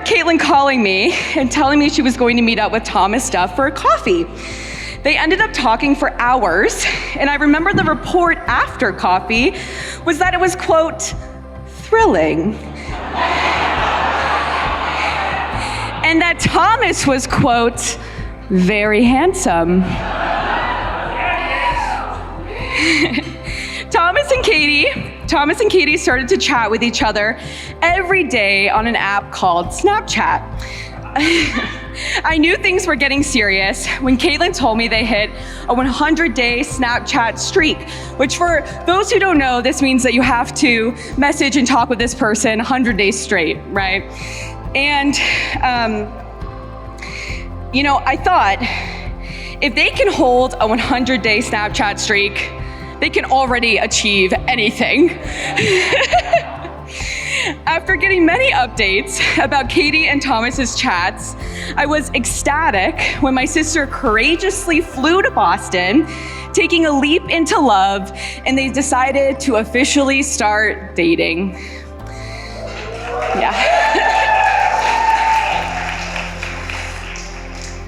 Caitlin calling me and telling me she was going to meet up with Thomas Duff for a coffee. They ended up talking for hours, and I remember the report after coffee was that it was, quote, thrilling. And that Thomas was, quote, very handsome. Thomas and Katie started to chat with each other every day on an app called Snapchat. I knew things were getting serious when Caitlin told me they hit a 100-day Snapchat streak, which for those who don't know, this means that you have to message and talk with this person 100 days straight, right? And, I thought, if they can hold a 100-day Snapchat streak, they can already achieve anything. After getting many updates about Katie and Thomas's chats, I was ecstatic when my sister courageously flew to Boston, taking a leap into love, and they decided to officially start dating. Yeah.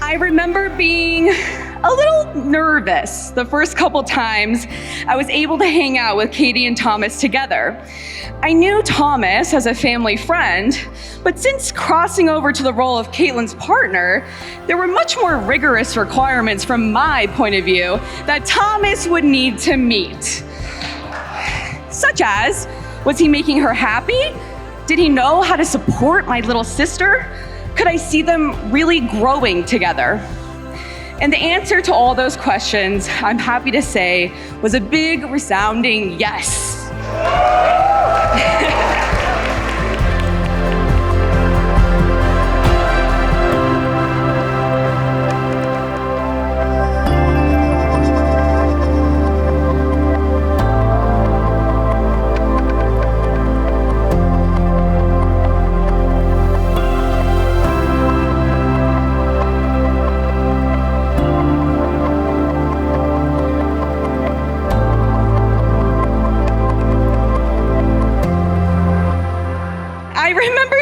I remember being a little nervous the first couple times I was able to hang out with Katie and Thomas together. I knew Thomas as a family friend, but since crossing over to the role of Caitlin's partner, there were much more rigorous requirements from my point of view that Thomas would need to meet. Such as, was he making her happy? Did he know how to support my little sister? Could I see them really growing together? And the answer to all those questions, I'm happy to say, was a big, resounding yes.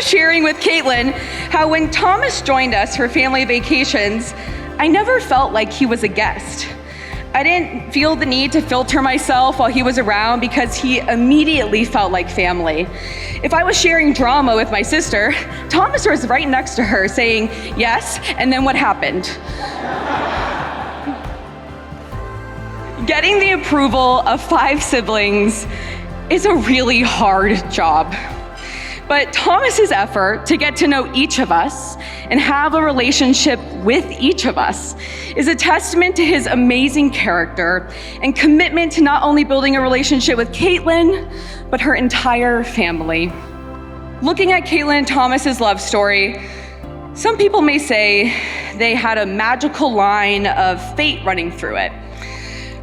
Sharing with Caitlin how when Thomas joined us for family vacations, I never felt like he was a guest. I didn't feel the need to filter myself while he was around because he immediately felt like family. If I was sharing drama with my sister, Thomas was right next to her saying, yes, and then what happened? Getting the approval of 5 siblings is a really hard job. But Thomas's effort to get to know each of us and have a relationship with each of us is a testament to his amazing character and commitment to not only building a relationship with Caitlin, but her entire family. Looking at Caitlin and Thomas's love story, some people may say they had a magical line of fate running through it.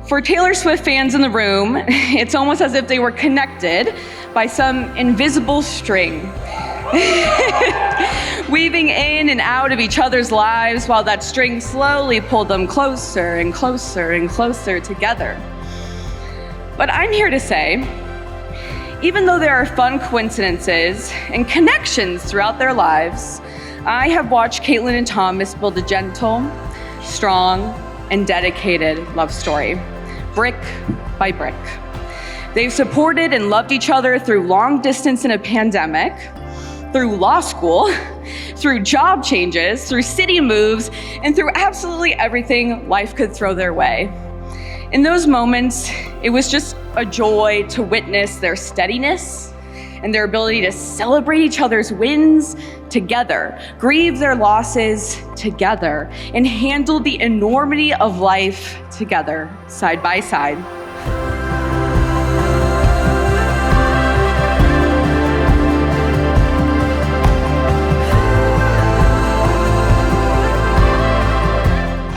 For Taylor Swift fans in the room, it's almost as if they were connected by some invisible string, weaving in and out of each other's lives while that string slowly pulled them closer and closer and closer together. But I'm here to say, even though there are fun coincidences and connections throughout their lives, I have watched Caitlin and Thomas build a gentle, strong, and dedicated love story, brick by brick. They've supported and loved each other through long distance in a pandemic, through law school, through job changes, through city moves, and through absolutely everything life could throw their way. In those moments, it was just a joy to witness their steadiness and their ability to celebrate each other's wins together, grieve their losses together, and handle the enormity of life together, side by side.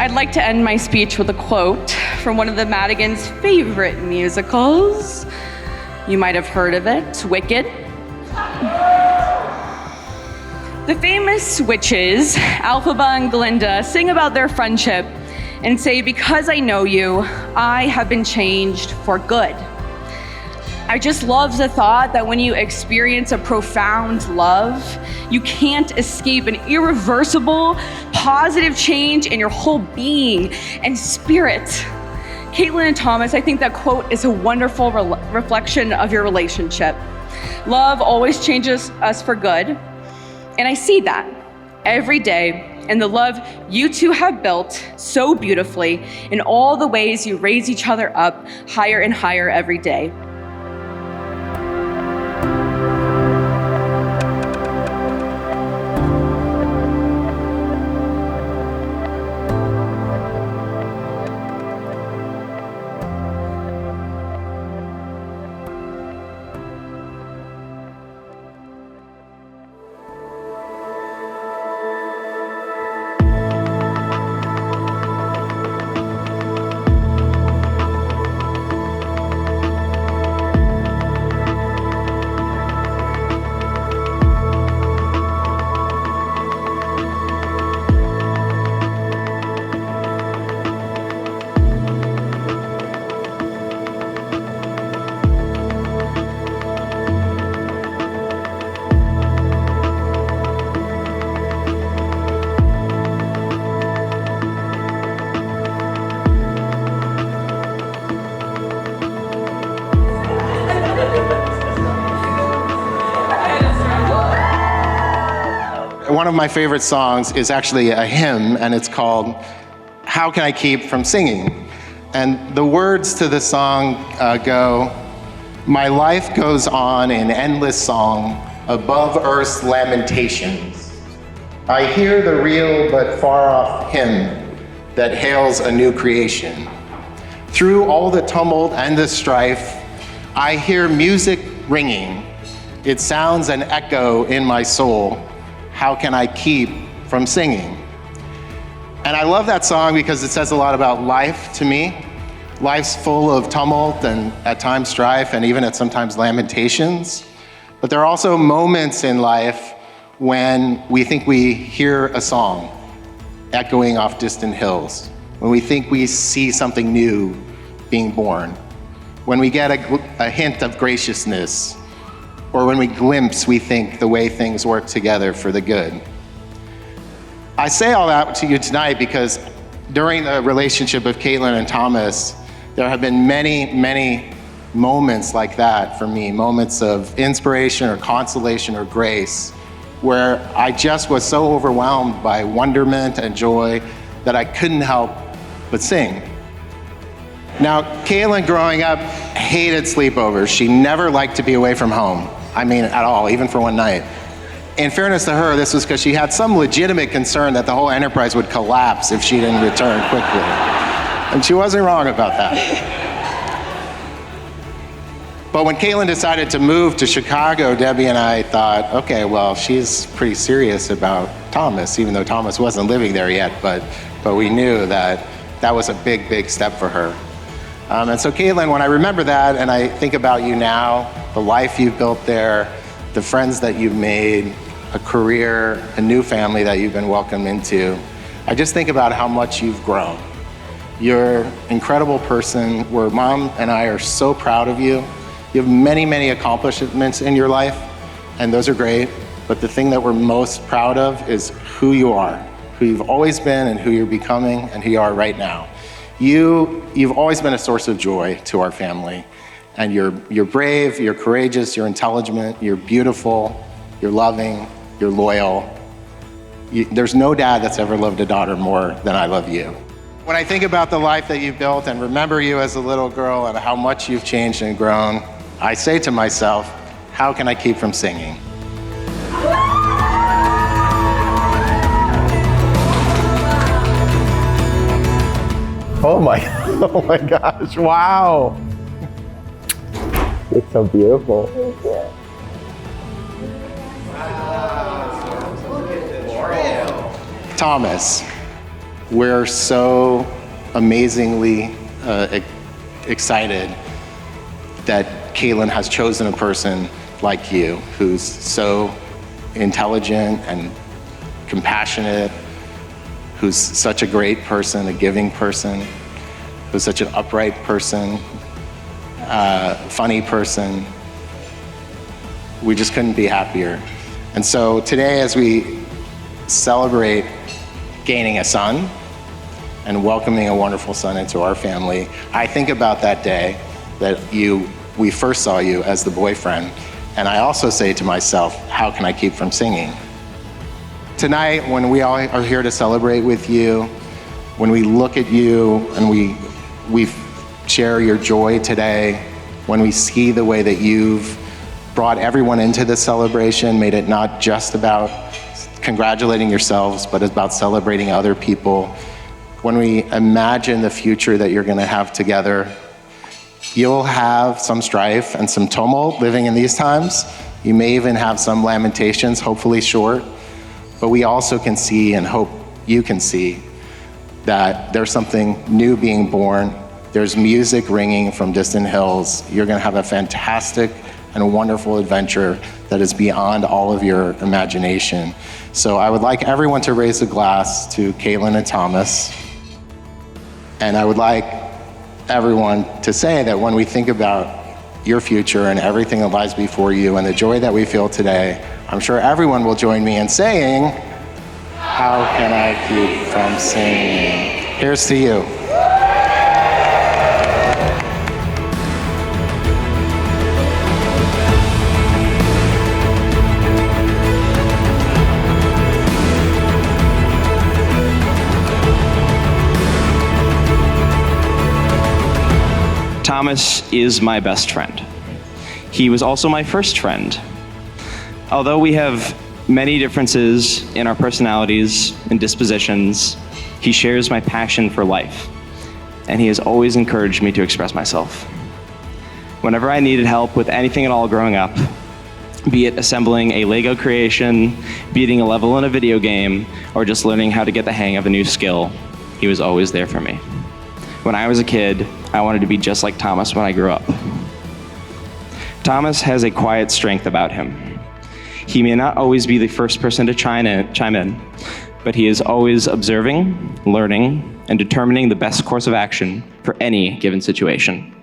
I'd like to end my speech with a quote from one of the Madigan's favorite musicals. You might have heard of it, Wicked. The famous witches, Elphaba and Glinda, sing about their friendship and say, "Because I know you, I have been changed for good." I just love the thought that when you experience a profound love, you can't escape an irreversible, positive change in your whole being and spirit. Caitlin and Thomas, I think that quote is a wonderful reflection of your relationship. Love always changes us for good, and I see that every day in the love you two have built so beautifully in all the ways you raise each other up higher and higher every day. One of my favorite songs is actually a hymn, and it's called How Can I Keep From Singing? And the words to the song go, my life goes on in endless song above earth's lamentations. I hear the real but far off hymn that hails a new creation. Through all the tumult and the strife, I hear music ringing. It sounds an echo in my soul. How can I keep from singing? And I love that song because it says a lot about life to me. Life's full of tumult and at times strife and even at sometimes lamentations. But there are also moments in life when we think we hear a song echoing off distant hills, when we think we see something new being born, when we get a hint of graciousness, or when we glimpse, we think, the way things work together for the good. I say all that to you tonight because during the relationship of Caitlin and Thomas, there have been many, many moments like that for me, moments of inspiration or consolation or grace, where I just was so overwhelmed by wonderment and joy that I couldn't help but sing. Now, Caitlin growing up hated sleepovers. She never liked to be away from home. I mean, at all, even for one night. In fairness to her, this was because she had some legitimate concern that the whole enterprise would collapse if she didn't return quickly. And she wasn't wrong about that. But when Caitlin decided to move to Chicago, Debbie and I thought, okay, well, she's pretty serious about Thomas, even though Thomas wasn't living there yet, but we knew that that was a big, big step for her. And so Caitlin, when I remember that and I think about you now, the life you've built there, the friends that you've made, a career, a new family that you've been welcomed into, I just think about how much you've grown. You're an incredible person where Mom and I are so proud of you. You have many, many accomplishments in your life, and those are great. But the thing that we're most proud of is who you are, who you've always been and who you're becoming and who you are right now. You've always been a source of joy to our family. And you're brave, you're courageous, you're intelligent, you're beautiful, you're loving, you're loyal. There's no dad that's ever loved a daughter more than I love you. When I think about the life that you built and remember you as a little girl and how much you've changed and grown, I say to myself, how can I keep from singing? Oh my gosh, wow. It's so beautiful. Thomas, we're so amazingly excited that Caitlin has chosen a person like you who's so intelligent and compassionate, who's such a great person, a giving person, who's such an upright person, funny person. We just couldn't be happier. And so today, as we celebrate gaining a son and welcoming a wonderful son into our family, I think about that day that we first saw you as the boyfriend. And I also say to myself, how can I keep from singing? Tonight, when we all are here to celebrate with you, when we look at you and we share your joy today, when we see the way that you've brought everyone into this celebration, made it not just about congratulating yourselves, but about celebrating other people. When we imagine the future that you're gonna have together, you'll have some strife and some tumult living in these times. You may even have some lamentations, hopefully short, but we also can see, and hope you can see, that there's something new being born. There's music ringing from distant hills. You're gonna have a fantastic and a wonderful adventure that is beyond all of your imagination. So I would like everyone to raise a glass to Caitlin and Thomas. And I would like everyone to say that when we think about your future and everything that lies before you and the joy that we feel today, I'm sure everyone will join me in saying, how can I keep from singing? Here's to you. Thomas is my best friend. He was also my first friend. Although we have many differences in our personalities and dispositions, he shares my passion for life, and he has always encouraged me to express myself. Whenever I needed help with anything at all growing up, be it assembling a Lego creation, beating a level in a video game, or just learning how to get the hang of a new skill, he was always there for me. When I was a kid, I wanted to be just like Thomas when I grew up. Thomas has a quiet strength about him. He may not always be the first person to chime in, but he is always observing, learning, and determining the best course of action for any given situation.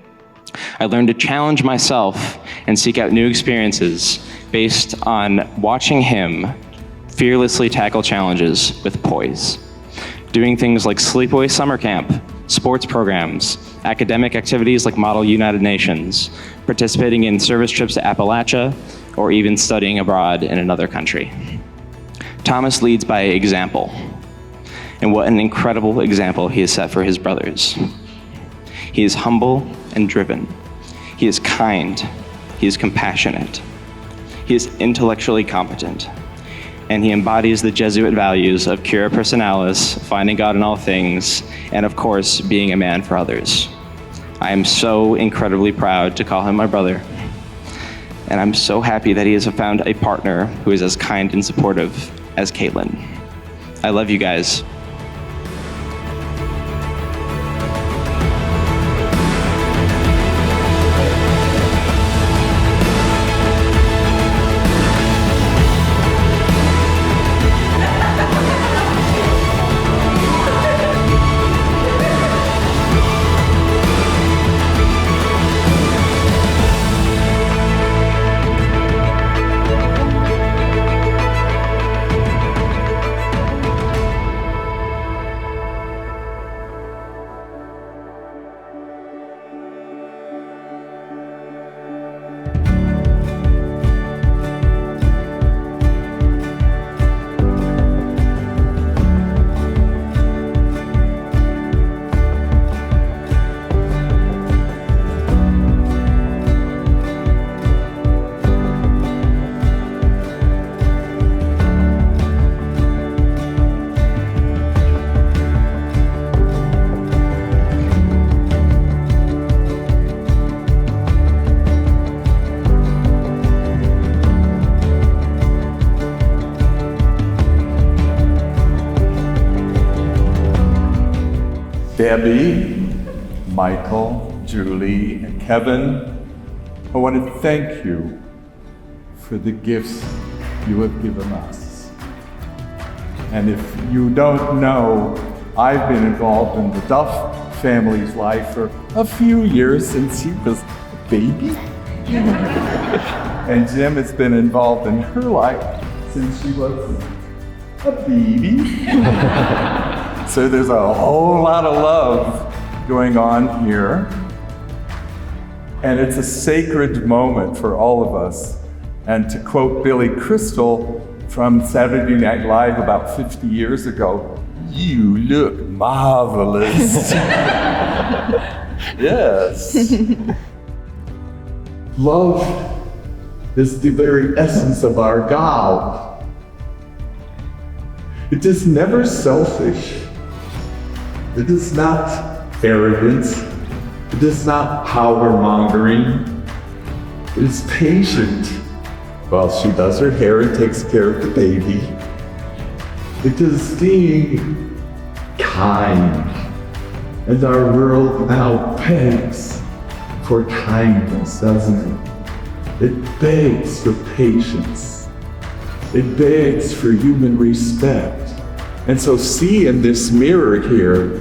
I learned to challenge myself and seek out new experiences based on watching him fearlessly tackle challenges with poise. Doing things like sleepaway summer camp, sports programs, academic activities like Model United Nations, participating in service trips to Appalachia, or even studying abroad in another country. Thomas leads by example, and what an incredible example he has set for his brothers. He is humble and driven. He is kind. He is compassionate. He is intellectually competent. And he embodies the Jesuit values of cura personalis, finding God in all things, and of course, being a man for others. I am so incredibly proud to call him my brother. And I'm so happy that he has found a partner who is as kind and supportive as Caitlin. I love you guys. Debbie, Michael, Julie, and Kevin, I want to thank you for the gifts you have given us. And if you don't know, I've been involved in the Duff family's life for a few years since he was baby? And Jim has been involved in her life since she was a baby. So there's a whole lot of love going on here. And it's a sacred moment for all of us. And to quote Billy Crystal from Saturday Night Live about 50 years ago, "You look marvelous." Yes. Love is the very essence of our God. It is never selfish. It is not arrogance. It is not power-mongering. It is patient while she does her hair and takes care of the baby. It is being kind. And our world now begs for kindness, doesn't it? It begs for patience. It begs for human respect. And so see in this mirror here,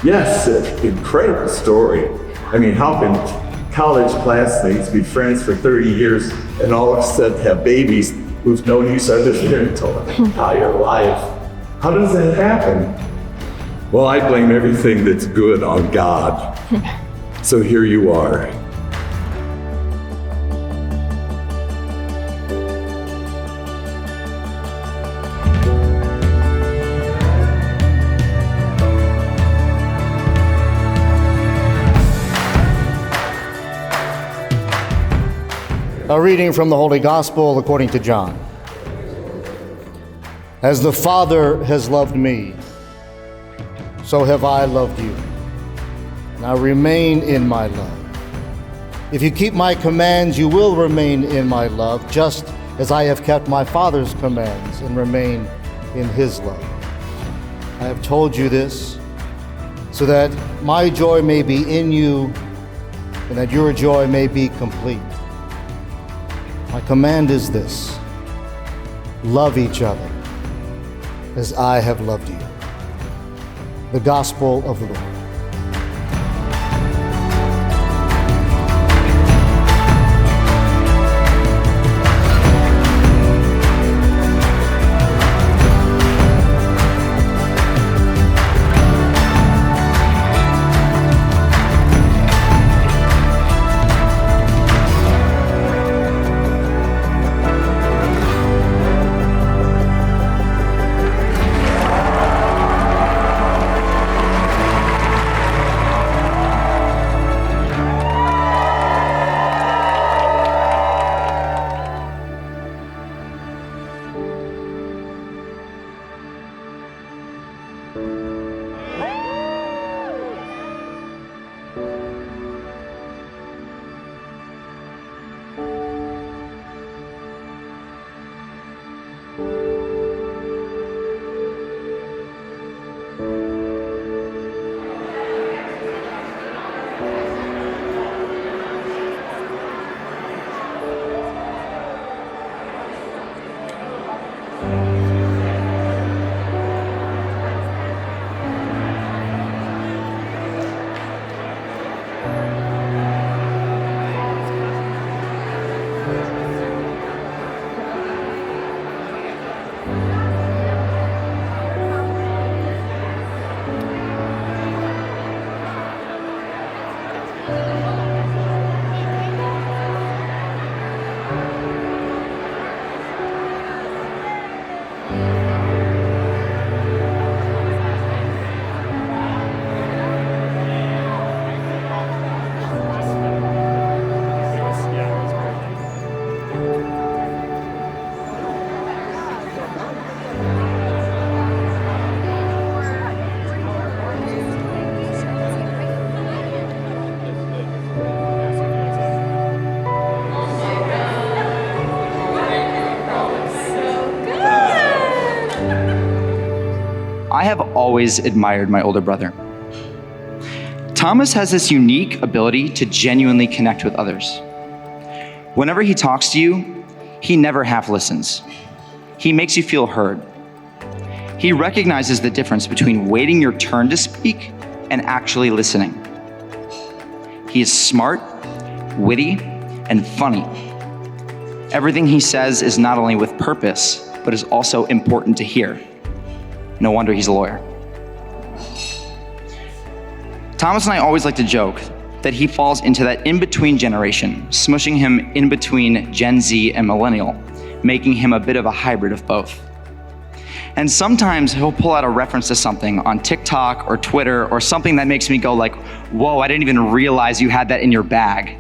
yes, an incredible story. I mean, how can college classmates be friends for 30 years and all of a sudden have babies who've known each other their entire life? How does that happen? Well, I blame everything that's good on God. So here you are. A reading from the Holy Gospel according to John. As the Father has loved me, so have I loved you. Now remain in my love. If you keep my commands, you will remain in my love, just as I have kept my Father's commands and remain in his love. I have told you this so that my joy may be in you and that your joy may be complete. My command is this: love each other as I have loved you. The Gospel of the Lord. I have always admired my older brother. Thomas has this unique ability to genuinely connect with others. Whenever he talks to you, he never half listens. He makes you feel heard. He recognizes the difference between waiting your turn to speak and actually listening. He is smart, witty, and funny. Everything he says is not only with purpose, but is also important to hear. No wonder he's a lawyer. Thomas and I always like to joke that he falls into that in-between generation, smushing him in between Gen Z and millennial, making him a bit of a hybrid of both. And sometimes he'll pull out a reference to something on TikTok or Twitter or something that makes me go like, whoa, I didn't even realize you had that in your bag.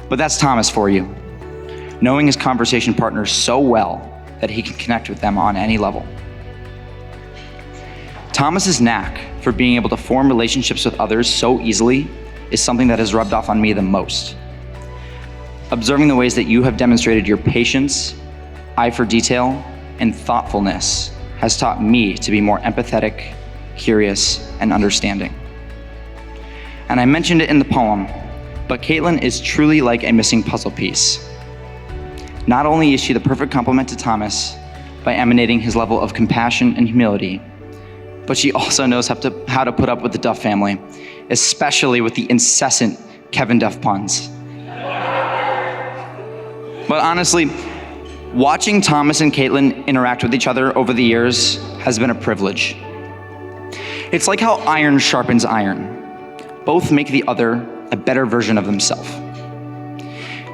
But that's Thomas for you, knowing his conversation partners so well that he can connect with them on any level. Thomas's knack for being able to form relationships with others so easily is something that has rubbed off on me the most. Observing the ways that you have demonstrated your patience, eye for detail, and thoughtfulness has taught me to be more empathetic, curious, and understanding. And I mentioned it in the poem, but Caitlin is truly like a missing puzzle piece. Not only is she the perfect complement to Thomas by emanating his level of compassion and humility, but she also knows how to put up with the Duff family, especially with the incessant Kevin Duff puns. But honestly, watching Thomas and Caitlin interact with each other over the years has been a privilege. It's like how iron sharpens iron. Both make the other a better version of themselves.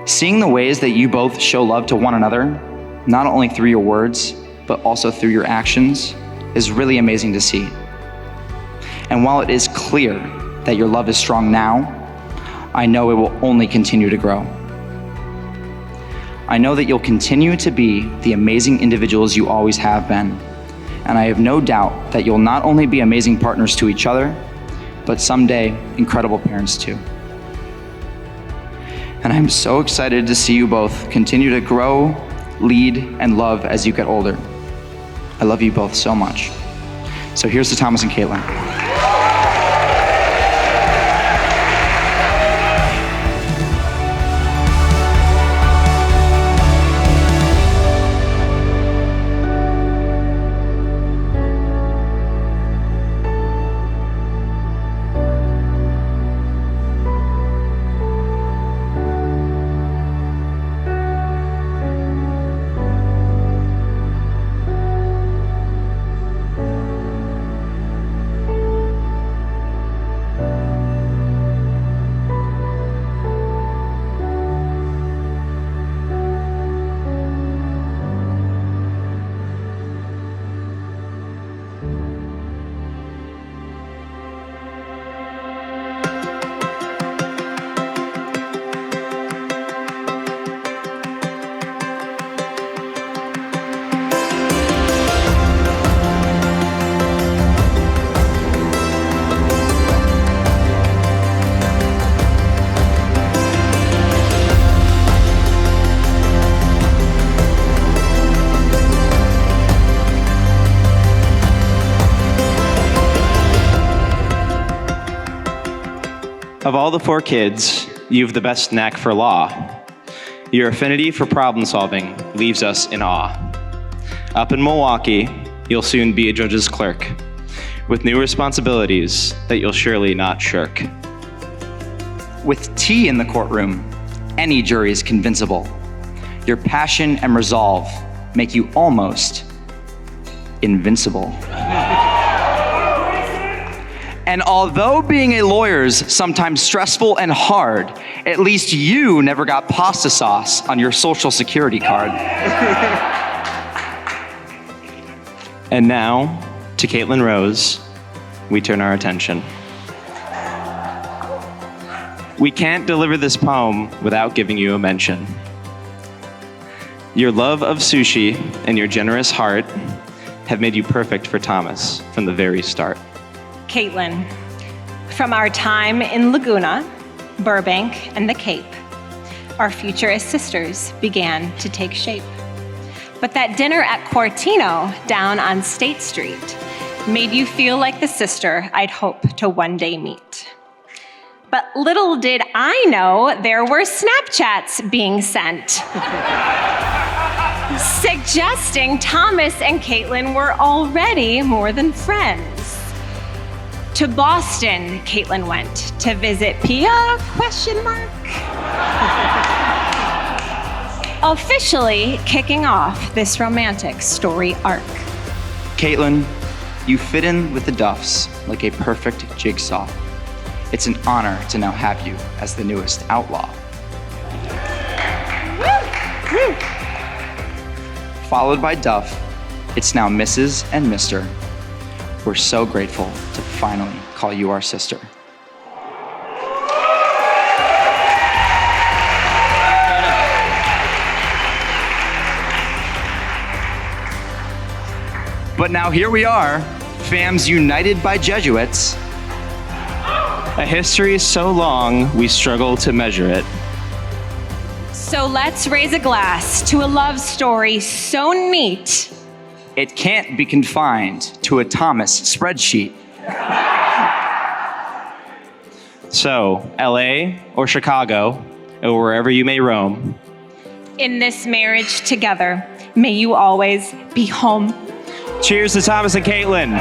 Seeing the ways that you both show love to one another, not only through your words, but also through your actions, is really amazing to see. And while it is clear that your love is strong now, I know it will only continue to grow. I know that you'll continue to be the amazing individuals you always have been, and I have no doubt that you'll not only be amazing partners to each other, but someday incredible parents too. And I'm so excited to see you both continue to grow, lead, and love as you get older. I love you both so much. So here's to Thomas and Caitlin. Of all the 4 kids, you've the best knack for law. Your affinity for problem solving leaves us in awe. Up in Milwaukee, you'll soon be a judge's clerk, with new responsibilities that you'll surely not shirk. With tea in the courtroom, any jury is convincible. Your passion and resolve make you almost invincible. And although being a lawyer's sometimes stressful and hard, at least you never got pasta sauce on your social security card. And now, to Caitlin Rose, we turn our attention. We can't deliver this poem without giving you a mention. Your love of sushi and your generous heart have made you perfect for Thomas from the very start. Caitlin, from our time in Laguna, Burbank, and the Cape, our future as sisters began to take shape. But that dinner at Cortino down on State Street made you feel like the sister I'd hope to one day meet. But little did I know there were Snapchats being sent, suggesting Thomas and Caitlin were already more than friends. To Boston, Caitlin went to visit Pia, ? Officially kicking off this romantic story arc. Caitlin, you fit in with the Duffs like a perfect jigsaw. It's an honor to now have you as the newest outlaw. Followed by Duff, it's now Mrs. and Mr. We're so grateful to finally call you our sister. But now here we are, fams united by Jesuits. A history so long, we struggle to measure it. So let's raise a glass to a love story so neat. It can't be confined to a Thomas spreadsheet. So, LA or Chicago, or wherever you may roam, In this marriage together, may you always be home. cheers to Thomas and Caitlin.